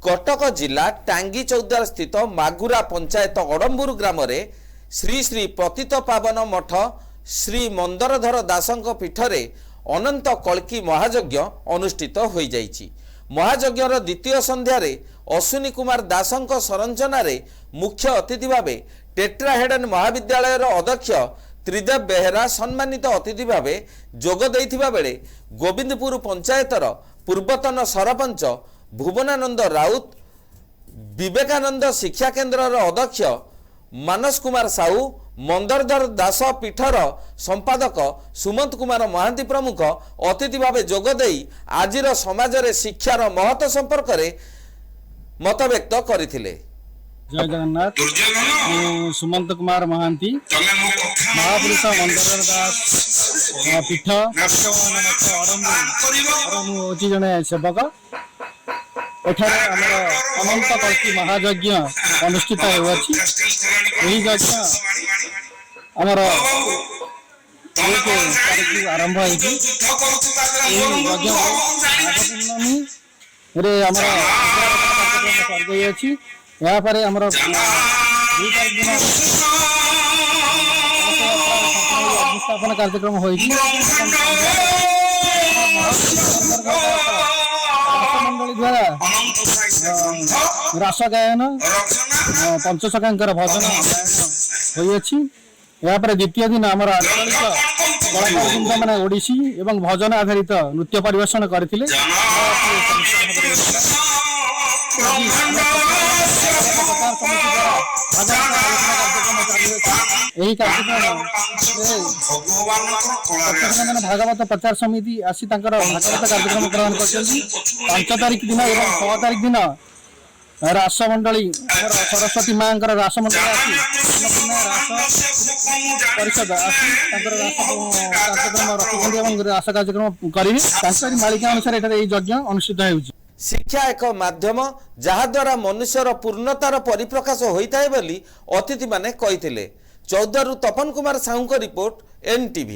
कटक जिला टांगी चौद्वार स्थित मागुरा पंचायत अड़म्बुर ग्राम श्री श्री पतित पावन मठ श्री मंदरधर दासंक पीठरे अनंत कल्की महायज्ञ अनुष्ठित हो जाइछि। महायज्ञर द्वितीय संध्यारे अश्विनी कुमार दासंक संरचना मुख्य अतिथि भावे टेट्राहेडन महाविद्यालयर अध्यक्ष त्रिदेव बेहेरा सम्मानित अतिथि भावे जोग देइथिबा बेले गोविंदपुर पंचायतर पूर्वतन सरपंच भुवनानंद राउत, विवेकानंद शिक्षा केन्द्र अध्यक्ष मानस कुमार साहू, मंदरधर दास पीठर संपादक सुमंत कुमार महांती प्रमुख अतिथि भावे जोगदेई आजिर समाज रे शिक्षार महत्व संपर्क में मत व्यक्त करथिले। जय जगन्नाथ। सुमंत कुमार महांती, महापुरुष मंदरधर दास पीठ हूँ जड़े सेवक। एठारे आमर अनंत कल्की महायज्ञ अनुष्ठित होउछि। एही यज्ञ आमर आरंभ होइछि। एही यज्ञ रे आमर सर्गई अछि। यहाँ पर आमर स्थापना कार्यक्रम होइछि। मंडली द्वारा रास गायन पंचसखांकर भजन गायन होइछि। यहाँ पर द्वितीय दिन आमर आंचलिक कलाकारवृंद माने ओडिसी एवं भजन आधारित नृत्य परिवेषण करथिले। यही कार्यक्रम भागवत प्रचार समिति आसी भागवत कार्यक्रम ग्रहण कर 5 तारिख दिन और 6 तारिख दिन रास मंडली सरस्वती माँ रास मंडली परिषद आसी रास कार्यक्रम रखिंट रास कार्यक्रम करेंगे। मालिका अनुसार यज्ञ अनुष्ठित होउछि। शिक्षा एक माध्यम जहा द्वारा मनुष्यर पूर्णतार परिप्रकाश होता है बोली अतिथि माने कहिथिले। चौद्वारू तपन कुमार साहू को रिपोर्ट, NTV।